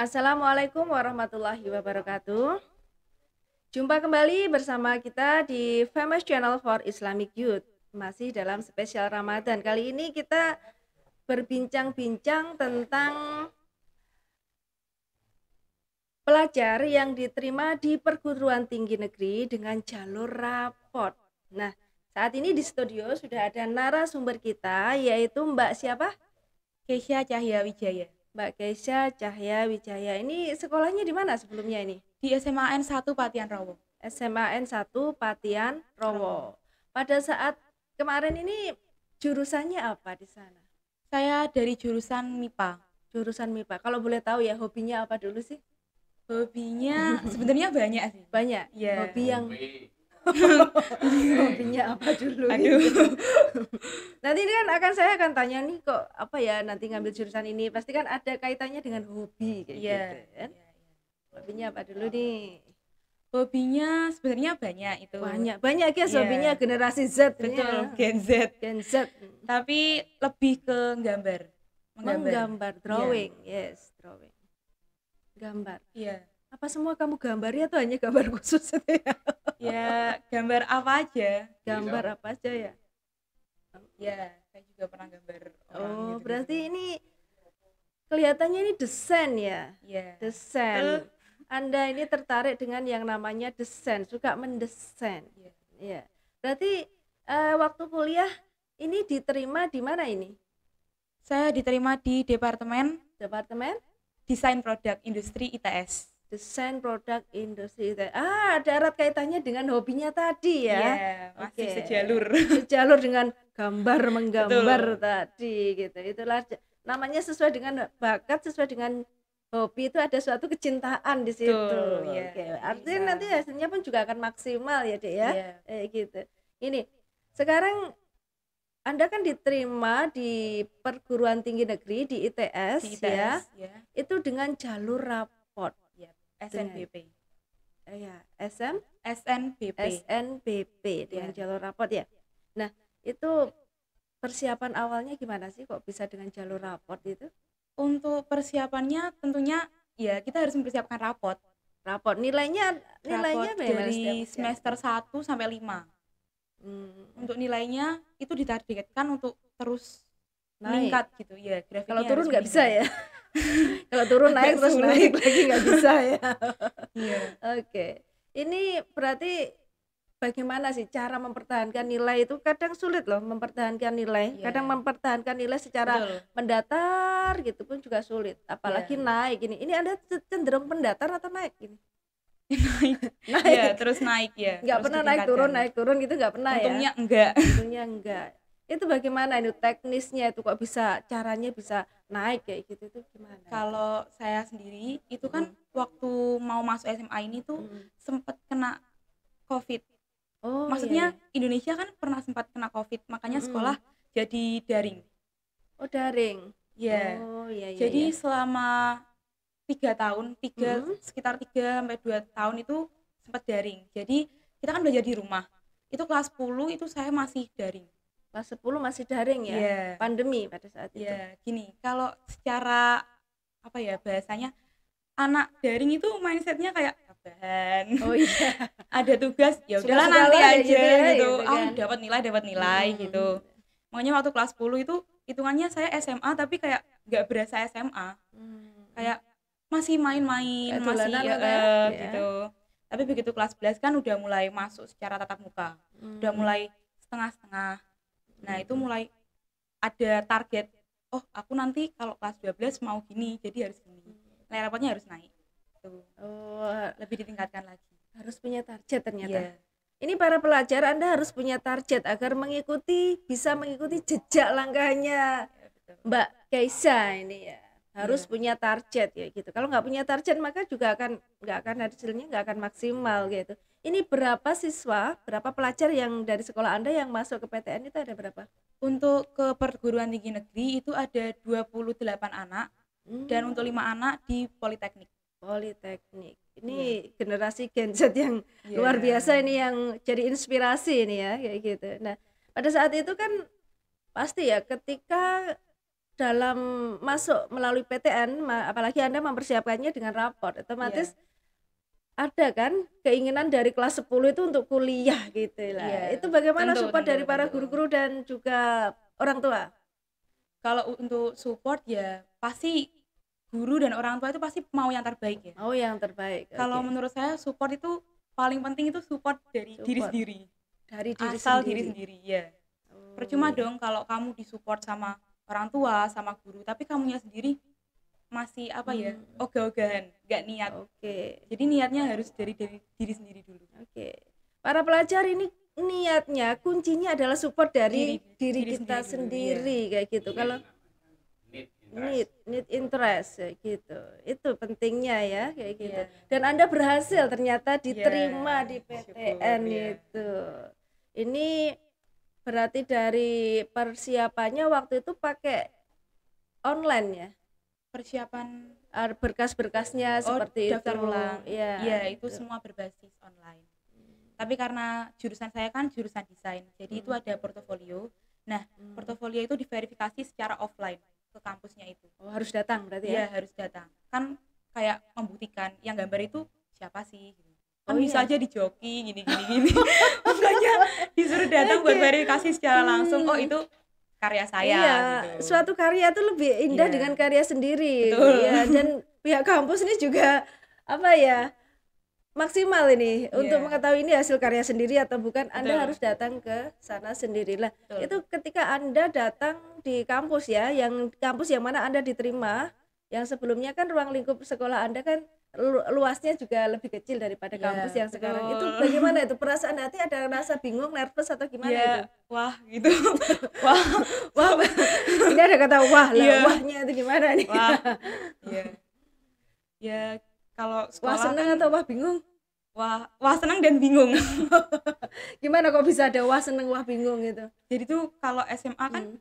Assalamualaikum warahmatullahi wabarakatuh. Jumpa kembali bersama kita di Famous Channel for Islamic Youth. Masih dalam spesial Ramadan. Kali ini kita berbincang-bincang tentang pelajar yang diterima di perguruan tinggi negeri dengan jalur rapot. Nah, saat ini di studio sudah ada narasumber kita, yaitu Mbak siapa? Keisha Cahya Wijaya Mbak Keisha Cahya Wijaya. Ini sekolahnya di mana sebelumnya ini? di SMAN 1 Patian Rowo. SMAN 1 Patian Rowo. Pada saat kemarin ini jurusannya apa di sana? Saya dari jurusan MIPA. Jurusan MIPA. Kalau boleh tahu ya hobinya apa dulu sih? Hobinya sebenarnya banyak sih. Banyak. Iya. Hobi yang hobinya apa dulu? Aduh. Gitu. Nanti ini kan saya akan tanya nih kok apa ya nanti ngambil jurusan ini pasti kan ada kaitannya dengan hobi kayak Iya. gitu kan. Hobinya apa dulu nih? Hobinya sebenarnya banyak itu. Banyak ya hobinya generasi Z. Betul, Gen Z. Gen Z. Tapi lebih ke menggambar, Drawing. Yes, drawing. Gambar. Iya. Apa semua kamu gambari atau hanya gambar khusus itu ya? Ya, gambar apa aja. Gambar apa aja ya? Ya, saya juga pernah gambar orang Oh, gitu. berarti ini kelihatannya ini desain ya? Iya. Desain. Anda ini tertarik dengan yang namanya desain, suka mendesain. Iya. Ya. Berarti waktu kuliah ini diterima di mana ini? Saya diterima di Departemen Desain Produk Industri ITS. Desain Produk Industri ITS. Ada erat kaitannya dengan hobinya tadi ya? Iya, masih sejalur. Sejalur dengan menggambar Betul. tadi gitu. Itulah namanya sesuai dengan bakat, sesuai dengan hobi, itu ada suatu kecintaan di situ. Betul, ya. Oke. Artinya nanti hasilnya pun juga akan maksimal ya, Dek ya. Gitu. Ini sekarang Anda kan diterima di perguruan tinggi negeri di ITS, ya. Itu dengan jalur rapot. SNBP. Ya, SNBP dengan jalur rapot ya. Nah, itu persiapan awalnya gimana sih kok bisa dengan jalur rapot itu? Untuk persiapannya tentunya ya kita harus mempersiapkan rapot. Nilainya dari semester 1 sampai 5. Untuk nilainya itu ditargetkan untuk terus meningkat gitu ya. Kalau turun nggak bisa ya. Kalau turun naik terus sulit. naik lagi nggak bisa ya. Iya. Oke. Ini berarti bagaimana sih cara mempertahankan nilai itu? Kadang sulit loh mempertahankan nilai. Kadang mempertahankan nilai secara mendatar gitu pun juga sulit. Apalagi naik ini. Ini Anda cenderung mendatar atau naik ini? naik. Ya, terus naik ya. Nggak pernah naik turun gitu nggak pernah Untungnya ya? Untungnya enggak. Itu bagaimana itu teknisnya itu kok bisa caranya bisa naik kayak gitu itu gimana? Kalau saya sendiri itu kan waktu mau masuk SMA ini tuh sempat kena COVID. Maksudnya Indonesia kan pernah sempat kena COVID, makanya sekolah jadi daring. Oh, daring. Ya. Jadi selama 3 tahun, sekitar 3 sampai 2 tahun itu sempat daring. Jadi kita kan belajar di rumah. Itu kelas 10 itu saya masih daring. Kelas 10 masih daring ya? Yeah. Pandemi pada saat itu. Ya, gini, kalau secara apa ya bahasanya anak daring itu mindsetnya kayak bahan. Oh iya. Ada tugas ya udahlah nanti aja gitu. Kan? Dapat nilai gitu. Makanya waktu kelas 10 itu hitungannya saya SMA tapi kayak nggak berasa SMA. Kayak masih main-main, masih gitu. Tapi begitu kelas 11 kan udah mulai masuk secara tatap muka. Udah mulai setengah-setengah. Nah, itu mulai ada target. Oh, aku nanti kalau kelas 12 mau gini, jadi harus gini. Nilai rapotnya harus naik. Tuh. Lebih ditingkatkan lagi. Harus punya target ternyata. Ini para pelajar Anda harus punya target agar bisa mengikuti jejak langkahnya Mbak Keisha ini ya. Harus punya target ya gitu. Kalau nggak punya target maka juga nggak akan hasilnya nggak akan maksimal gitu. Ini berapa siswa, berapa pelajar yang dari sekolah Anda yang masuk ke PTN itu ada berapa? Untuk ke perguruan tinggi negeri itu ada 28 anak dan untuk 5 anak di Politeknik. Ini generasi Gen Z yang luar biasa ini yang jadi inspirasi ini ya kayak gitu. Nah, pada saat itu kan pasti ya ketika dalam masuk melalui PTN, apalagi Anda mempersiapkannya dengan rapor, otomatis ada kan keinginan dari kelas 10 itu untuk kuliah gitu lah. Itu bagaimana support dari para guru-guru dan juga orang tua? Kalau untuk support ya pasti guru dan orang tua itu pasti mau yang terbaik ya. Mau yang terbaik. Kalau menurut saya support itu paling penting itu support dari diri sendiri. Dari diri asal sendiri. Diri sendiri ya. Percuma dong kalau kamu disupport sama orang tua, sama guru, tapi kamunya sendiri masih ogah-ogahan, nggak niat. Jadi niatnya harus dari diri sendiri dulu. Para pelajar ini niatnya kuncinya adalah support dari diri kita sendiri kayak gitu. Kalau need interest kayak gitu, itu pentingnya ya kayak gitu. Dan Anda berhasil ternyata diterima di PTN itu. Ini berarti dari persiapannya waktu itu pakai online ya? Persiapan berkas-berkasnya seperti daftar itu. ulang. Iya, itu semua berbasis online. Tapi karena jurusan saya kan jurusan desain, jadi itu ada portofolio. Nah, portofolio itu diverifikasi secara offline ke kampusnya itu. Harus datang berarti ya? Iya, harus datang. Kan kayak membuktikan yang gambar itu siapa sih? Kan bisa aja dijoki gini. Makanya disuruh datang buat verifikasi secara langsung. Oh, itu karya saya gitu. Suatu karya itu lebih indah dengan karya sendiri. Ya, dan pihak kampus ini juga maksimal ini untuk mengetahui ini hasil karya sendiri atau bukan. Anda harus datang ke sana sendirilah. Itu ketika Anda datang di kampus ya, yang kampus yang mana Anda diterima, yang sebelumnya kan ruang lingkup sekolah Anda kan luasnya juga lebih kecil daripada kampus yang sekarang. Itu bagaimana itu perasaan hati, ada rasa bingung, nervous atau gimana itu? Wah gitu. wah ini ada kata wah lah. Wahnya itu gimana nih? Ya kalau sekolah wah seneng kan, atau wah bingung? Wah seneng dan bingung. Gimana kok bisa ada wah seneng wah bingung gitu? Jadi tuh kalau SMA kan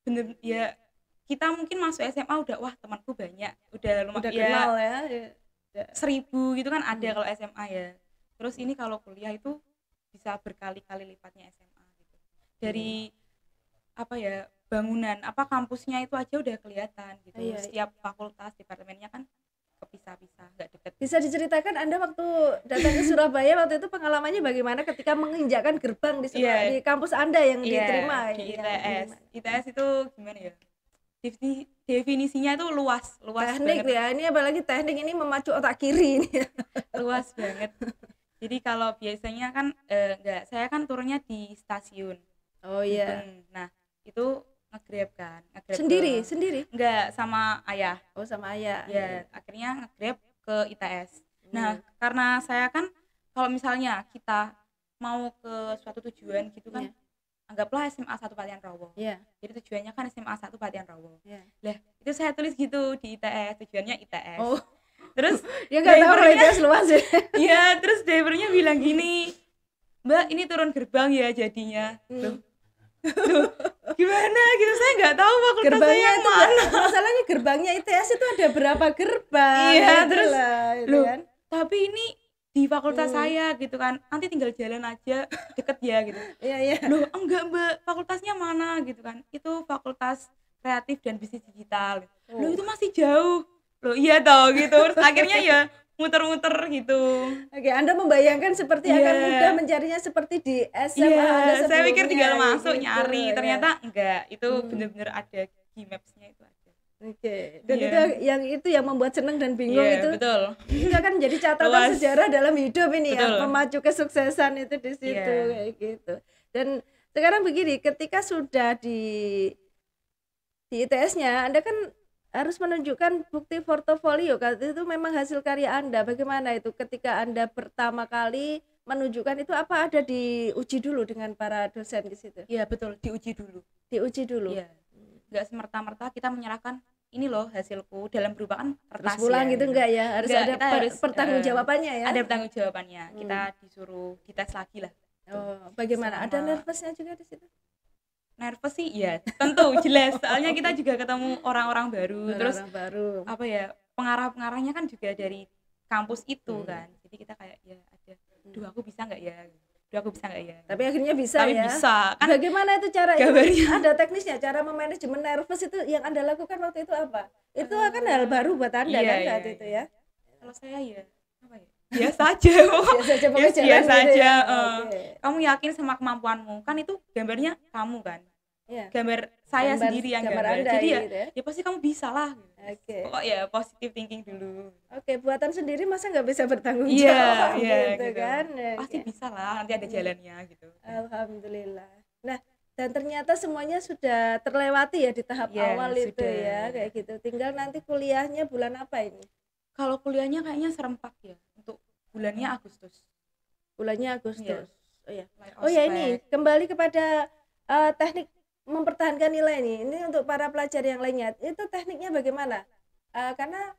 bener ya, kita mungkin masuk SMA udah wah temanku banyak, udah kenal ya 1000 gitu kan ada kalau SMA ya. Terus ini kalau kuliah itu bisa berkali-kali lipatnya SMA gitu. Dari bangunan kampusnya itu aja udah kelihatan gitu. Setiap fakultas departemennya kan kepisah-pisah, nggak deket. Bisa diceritakan Anda waktu datang ke Surabaya waktu itu pengalamannya bagaimana ketika menginjakkan gerbang di di kampus Anda yang diterima di ITS. ITS itu gimana ya? Definisinya itu luas teknik banget. Ya, ini apalagi teknik ini memacu otak kiri ini. Luas banget. Jadi kalau biasanya kan saya kan turunnya di stasiun. Oh iya. Nah, itu nge-grab kan. Sendiri? Enggak, sama ayah. Oh, sama ayah. Ya, akhirnya nge-grab ke ITS. Nah, karena saya kan kalau misalnya kita mau ke suatu tujuan gitu kan, anggaplah SMA 1 Patian Rowo. Jadi tujuannya kan SMA 1 Patian Rowo. Lah, itu saya tulis gitu di ITS, tujuannya ITS. Oh. Terus ya enggak tahu kalau ITS luas ya. Iya, terus drivernya bilang gini, "Mbak, ini turun gerbang ya jadinya." Loh, gimana gitu, saya nggak tahu fakultas saya yang mana. Masalahnya gerbangnya ITS itu ada berapa gerbang? Iya, terus loh, kan? Tapi ini di fakultas saya gitu kan, nanti tinggal jalan aja deket ya gitu. Iya. Loh enggak Mbak, fakultasnya mana gitu kan? Itu fakultas kreatif dan bisnis digital. Loh itu masih jauh. Loh iya toh gitu. Terus akhirnya ya muter-muter gitu. Oke, Anda membayangkan seperti akan mudah mencarinya seperti di SMA Anda sebelumnya. Saya pikir tinggal masuk gitu, nyari, ternyata enggak. Itu benar-benar ada Gmaps-nya itu ada. Oke. Dan itu yang membuat senang dan bingung itu. Betul. Itu akan jadi catatan sejarah dalam hidup ini ya, memacu kesuksesan itu di situ kayak gitu. Dan sekarang begini, ketika sudah di ITS-nya, Anda kan harus menunjukkan bukti portofolio, kalau itu memang hasil karya Anda. Bagaimana itu ketika Anda pertama kali menunjukkan itu, apa ada diuji dulu dengan para dosen di situ? Iya betul, diuji dulu. Iya. Nggak semerta-merta kita menyerahkan ini loh hasilku dalam berupa kan kertas pulang gitu enggak ya, harus ada pertanggungjawabannya ya. Ada pertanggungjawabannya. Kita disuruh dites lagi lah. Oh, bagaimana? Ada nervousnya juga di situ? Nervous sih ya, tentu jelas. Soalnya kita juga ketemu orang-orang baru. Terus pengarah-pengarahnya kan juga dari kampus itu kan. Jadi kita kayak ya ada, duh aku bisa nggak ya? Aduh, aku bisa nggak ya? Tapi akhirnya bisa Tapi ya. bisa kan. Bagaimana itu cara gambarnya. Ada teknisnya, cara memanajemen nervous itu yang Anda lakukan waktu itu apa? Itu akan hal baru buat Anda iya, kan iya, saat itu iya. ya. Kalau saya ya apa ya? Biasa aja. Biasa aja pokoknya jalan biasa gitu aja. ya. Oke. Kamu yakin sama kemampuanmu? Kan itu gambarnya kamu kan. Iya. Gambar saya sendiri yang gambar gambar. Anda Jadi gitu ya. ya pasti kamu bisa lah. Oke. Pokok ya positive thinking dulu. Oke, buatan sendiri masa nggak bisa bertanggung Iya, jawab iya, gitu gitu. kan. Pasti Oke. bisa lah, nanti ada jalannya gitu. Alhamdulillah. Nah, dan ternyata semuanya sudah terlewati ya di tahap Iya, awal itu sudah. ya, kayak gitu. Tinggal nanti kuliahnya bulan apa ini? Kalau kuliahnya kayaknya serempak ya. Untuk bulannya Agustus. Bulannya Agustus. Iya. Oh ya. Mulai Oh ya, ospek. ini kembali kepada teknik mempertahankan nilai ini. Ini untuk para pelajar yang lainnya. Itu tekniknya bagaimana? Karena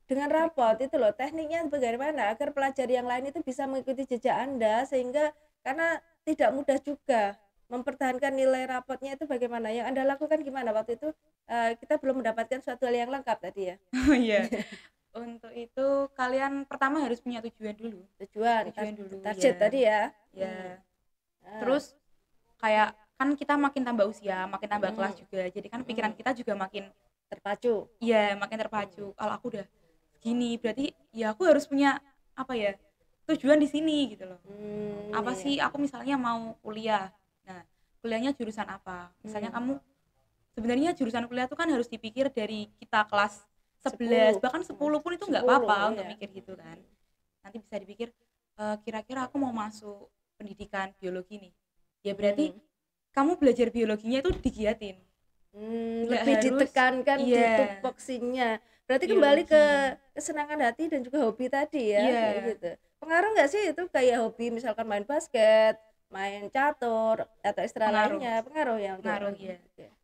dengan rapot itu loh, tekniknya bagaimana agar pelajar yang lain itu bisa mengikuti jejak Anda, sehingga karena tidak mudah juga mempertahankan nilai rapotnya. Itu bagaimana yang Anda lakukan, gimana waktu itu? Kita belum mendapatkan suatu hal yang lengkap tadi ya. Iya. Untuk itu kalian pertama harus punya tujuan dulu. Tujuan dulu. target ya. tadi ya. Ya. Terus kayak kan kita makin tambah usia, makin tambah kelas juga. Jadi kan pikiran kita juga makin terpacu. Iya, makin terpacu. Kalau aku udah gini, berarti ya aku harus punya apa ya? Tujuan di sini gitu loh. Apa sih aku misalnya mau kuliah. Nah, kuliahnya jurusan apa? Misalnya kamu sebenarnya jurusan kuliah itu kan harus dipikir dari kita kelas 11, bahkan 10 pun itu nggak apa-apa untuk mikir gitu kan. Nanti bisa dipikir kira-kira aku mau masuk pendidikan biologi nih. Ya berarti kamu belajar biologinya itu digiatin. Lebih ditekankan tupoksinya. Berarti biologi. Kembali ke kesenangan hati dan juga hobi tadi ya, kayak gitu. Pengaruh nggak sih itu kayak hobi misalkan main basket, main catur atau ekstra lainnya? Pengaruh ya? Pengaruh ya.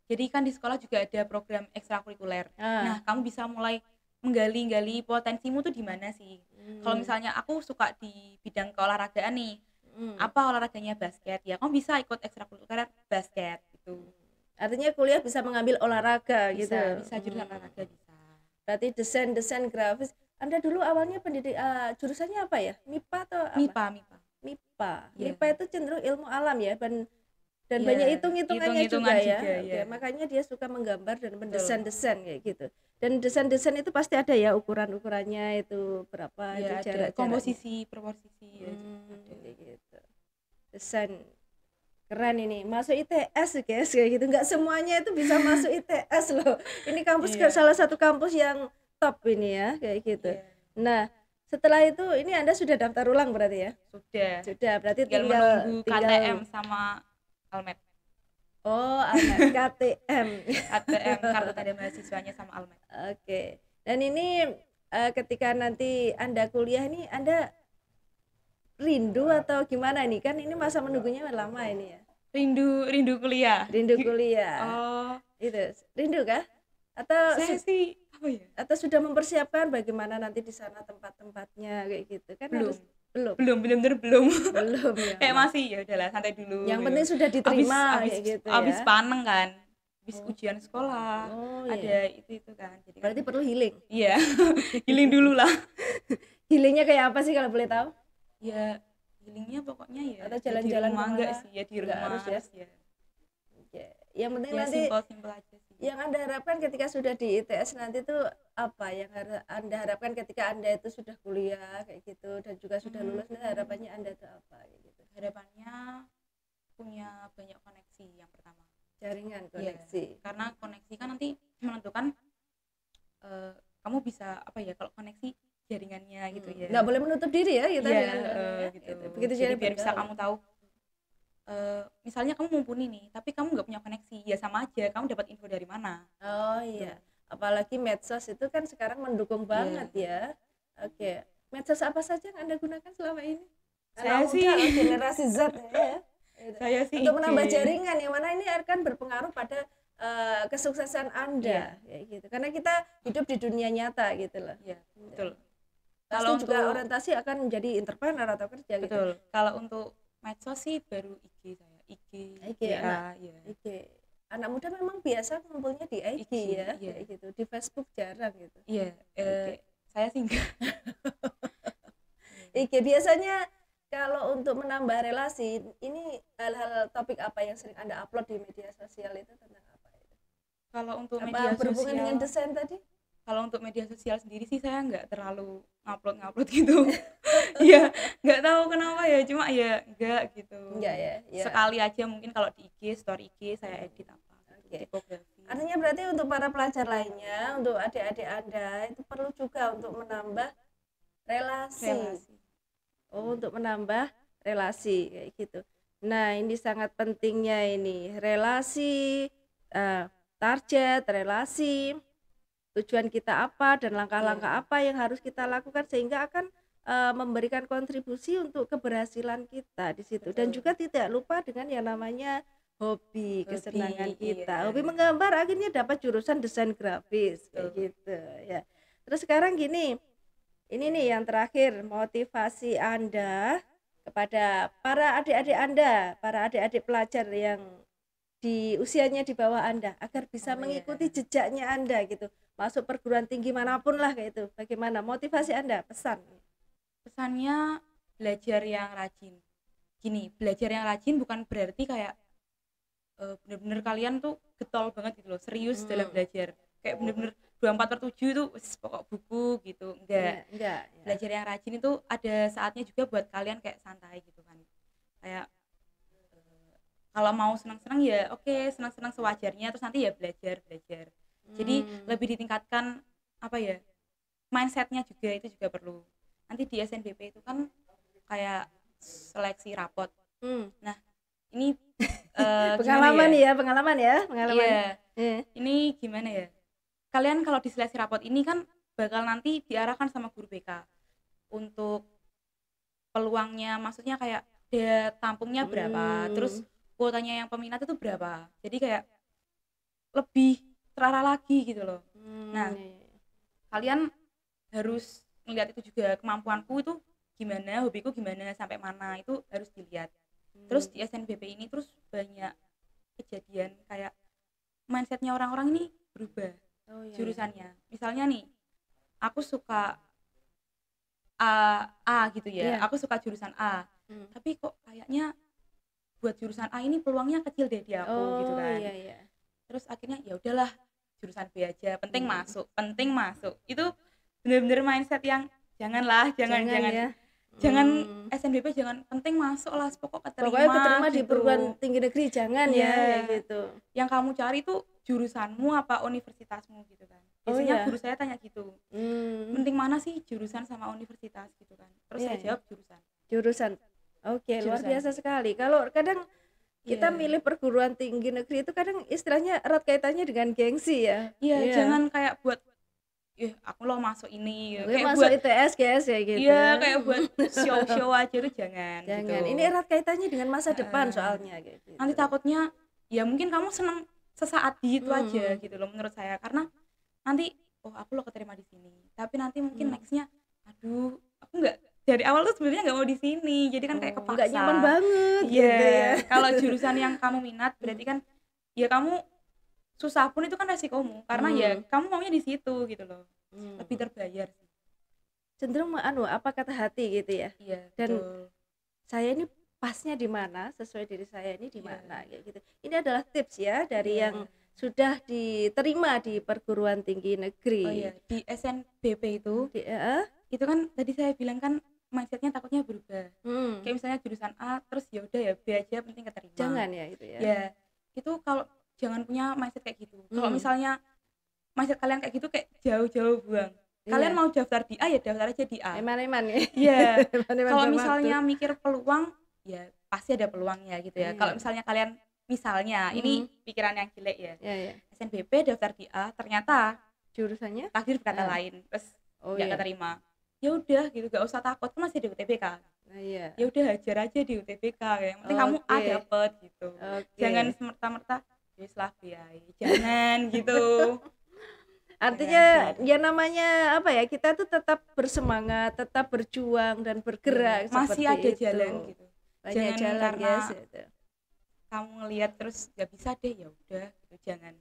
Jadi kan di sekolah juga ada program ekstrakurikuler. Nah, kamu bisa mulai menggali-gali potensimu tuh di mana sih? Kalau misalnya aku suka di bidang keolahragaan nih, apa olahraganya basket? Ya kamu bisa ikut ekstrakurikuler basket gitu. Artinya kuliah bisa mengambil olahraga bisa, gitu. Bisa jurusan olahraga bisa. Berarti desain grafis. Anda dulu awalnya jurusannya apa ya? MIPA atau apa? MIPA. Yeah. MIPA itu cenderung ilmu alam ya, dan banyak hitung-hitungannya juga ya. Oke, makanya dia suka menggambar dan mendesain-desain kayak gitu. Dan desain-desain itu pasti ada ya ukuran-ukurannya itu berapa itu jarak-jaraknya. Komposisi, proporsi gitu. Desain keren ini, masuk ITS guys kayak gitu. Nggak semuanya itu bisa masuk ITS loh. Ini kampus salah satu kampus yang top ini ya kayak gitu. Nah, setelah itu ini Anda sudah daftar ulang berarti ya? Sudah, berarti tinggal menunggu KTM sama Almet. Oh, Almet. KTM kartu tanda mahasiswanya sama Almet. Oke. Dan ini ketika nanti Anda kuliah ini, Anda rindu atau gimana nih? Kan ini masa menunggunya lama ini ya. Rindu kuliah. Oh, itu rindu kah? Atau saya sih apa ya? Atau sudah mempersiapkan bagaimana nanti di sana tempat-tempatnya kayak gitu kan? Belum ya. Kayak masih ya udahlah santai dulu. Yang penting sudah diterima kayak gitu ya. Abis paneng kan. Habis ujian sekolah. Ada itu kan. Jadi berarti perlu healing. Iya. Healing dulu lah. Healingnya kayak apa sih kalau boleh tahu? Ya healingnya pokoknya ya atau jalan-jalan di rumah enggak sih ya, di rumah harus ya. Yang penting ya, nanti simpel aja sih. Yang Anda harapkan ketika sudah di ITS nanti itu apa yang Anda harapkan ketika Anda itu sudah kuliah kayak gitu dan juga sudah lulus, harapannya Anda itu apa gitu? Harapannya punya banyak koneksi yang pertama. Jaringan koneksi. Karena koneksi kan nanti menentukan kamu bisa apa ya, kalau koneksi jaringannya gitu ya. Nggak boleh menutup diri ya gitu ya. Gitu. Begitu jadi biar bisa kamu tahu misalnya kamu mumpuni nih tapi kamu nggak punya koneksi, ya sama aja kamu dapat info dari mana. Oh iya. Apalagi medsos itu kan sekarang mendukung banget ya. Oke. Medsos apa saja yang Anda gunakan selama ini? Saya sih generasi Z ya. Saya sih untuk menambah jaringan yang mana ini akan berpengaruh pada kesuksesan Anda kayak gitu. Karena kita hidup di dunia nyata gitu loh. Iya, betul. Kalau juga orientasi akan menjadi entrepreneur atau kerja gitu. Betul. Kalau untuk medsos sih baru IG saya. IG ya. IG. Anak muda memang biasa ngumpulnya di IG ya, kayak gitu. Di Facebook jarang gitu. Iya, saya sih enggak. IG biasanya Kalau untuk menambah relasi, ini hal-hal topik apa yang sering Anda upload di media sosial itu tentang apa itu? Kalau untuk Apa media berhubungan dengan sosial, desain tadi? kalau untuk media sosial sendiri sih saya nggak terlalu ngupload gitu. Ya nggak tahu kenapa ya, cuma ya nggak gitu. Enggak ya, ya. Sekali aja mungkin kalau di IG, story IG saya edit apa gitu, Oke. tipografi. Artinya berarti untuk para pelajar lainnya, untuk adik-adik Anda itu perlu juga untuk menambah relasi. Oh, untuk menambah relasi kayak gitu. Nah, ini sangat pentingnya ini relasi, target, relasi, tujuan kita apa dan langkah-langkah apa yang harus kita lakukan sehingga akan memberikan kontribusi untuk keberhasilan kita di situ. Dan juga tidak lupa dengan yang namanya hobi, kesenangan kita. Hobi menggambar akhirnya dapat jurusan desain grafis kayak gitu ya. Terus sekarang gini, ini nih yang terakhir, motivasi Anda kepada para adik-adik Anda, para adik-adik pelajar yang di usianya di bawah Anda agar bisa mengikuti jejaknya Anda gitu, masuk perguruan tinggi manapun lah kayak itu. Bagaimana motivasi Anda? Pesannya belajar yang rajin. Gini, belajar yang rajin bukan berarti kayak bener-bener kalian tuh getol banget gitu loh, serius dalam belajar. Kayak bener-bener 24/7 itu pokok buku gitu. Enggak. Ya. Belajar yang rajin itu ada saatnya juga buat kalian kayak santai gitu kan. Kayak kalau mau senang-senang ya oke, senang-senang sewajarnya, terus nanti ya belajar. Jadi lebih ditingkatkan apa ya? Mindsetnya juga itu juga perlu. Nanti di SNBP itu kan kayak seleksi rapot. Nah, ini pengalaman ya. Iya. Ini gimana ya? Kalian kalau di seleksi rapot ini kan bakal nanti diarahkan sama guru BK untuk peluangnya, maksudnya kayak daya tampungnya berapa, terus kuotanya yang peminat itu berapa. Jadi kayak lebih terarah lagi gitu loh. Nah, kalian harus ngelihat itu juga, kemampuanku itu gimana, hobiku gimana, sampai mana, itu harus dilihat. Terus di SNBP ini terus banyak kejadian kayak mindsetnya orang-orang ini berubah. Jurusannya misalnya nih, aku suka A gitu ya, aku suka jurusan A, tapi kok kayaknya buat jurusan A ini peluangnya kecil deh di aku gitu kan. Terus akhirnya ya udahlah jurusan B aja, penting masuk. Itu bener-bener mindset yang jangan SNBP jangan penting masuk lah, pokoknya keterima gitu. Di perguruan tinggi negeri jangan ya gitu. Yang kamu cari tuh jurusanmu apa universitasmu gitu kan. Biasanya guru saya tanya gitu, penting mana sih jurusan sama universitas gitu kan. Terus saya jawab jurusan. Oke, luar biasa sekali. Kalau kadang kita milih perguruan tinggi negeri itu kadang istilahnya erat kaitannya dengan gengsi ya. Jangan kayak buat aku lo masuk ini kayak masuk buat ITS guys ya gitu. Iya, kayak buat show itu jangan gitu. Ini erat kaitannya dengan masa depan soalnya gitu. Nanti takutnya ya mungkin kamu seneng sesaat di itu aja gitu loh menurut saya, karena nanti aku lo keterima di sini, tapi nanti mungkin nextnya aduh aku nggak, dari awal tuh sebenarnya nggak mau di sini, jadi kan kayak kepaksa, nggak nyaman banget gitu ya. Kalau jurusan yang kamu minat berarti kan ya kamu susah pun itu kan resikomu, karena ya kamu maunya di situ gitu loh. Lebih terbayar sih, cenderung apa kata hati gitu ya. Dan betul. Saya ini pasnya di mana, sesuai diri saya ini di mana kayak gitu. Ini adalah tips ya dari yang sudah diterima di perguruan tinggi negeri. Di SNBP itu itu kan tadi saya bilang kan mindsetnya takutnya berubah. Kayak misalnya jurusan A terus ya udah ya B aja penting keterima. Jangan ya itu ya. Ya itu kalau jangan punya mindset kayak gitu. Kalau misalnya mindset kalian kayak gitu, kayak jauh-jauh buang. Kalian mau daftar di A ya daftar aja di A. Eman-eman ya. Iya. Kalau misalnya mikir peluang ya pasti ada peluangnya gitu ya. Kalau misalnya kalian ini pikiran yang jelek ya. SNBP daftar di A, ternyata jurusannya takdir berkata lain, terus nggak keterima. Ya udah gitu, gak usah takut, kan masih di UTBK. Ya udah hajar aja di UTBK, yang penting kamu A dapet gitu. Jangan semerta-merta wis-lah biaya. Jangan gitu. Artinya ya namanya apa ya, kita tuh tetap bersemangat, tetap berjuang dan bergerak. Masih ada itu. Jalan gitu. Banyak jalan guys. Kamu ngelihat terus nggak bisa deh, ya udah gitu, jangan.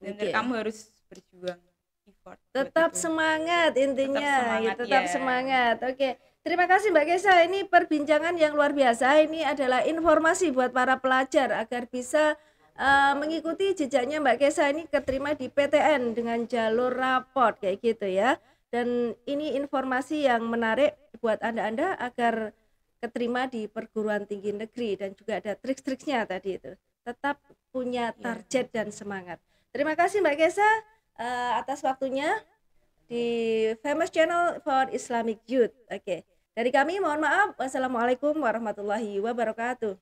Bener, kamu harus berjuang, effort. Tetap semangat intinya, tetap semangat. Oke. Terima kasih Mbak Kesa, ini perbincangan yang luar biasa. Ini adalah informasi buat para pelajar agar bisa mengikuti jejaknya Mbak Kesa, ini keterima di PTN dengan jalur raport kayak gitu ya. Dan ini informasi yang menarik buat Anda agar keterima di perguruan tinggi negeri, dan juga ada trik-triknya tadi itu. Tetap punya target dan semangat. Terima kasih Mbak Kesa atas waktunya di Famous Channel for Islamic Youth. Oke. Dari kami mohon maaf. Wassalamualaikum warahmatullahi wabarakatuh.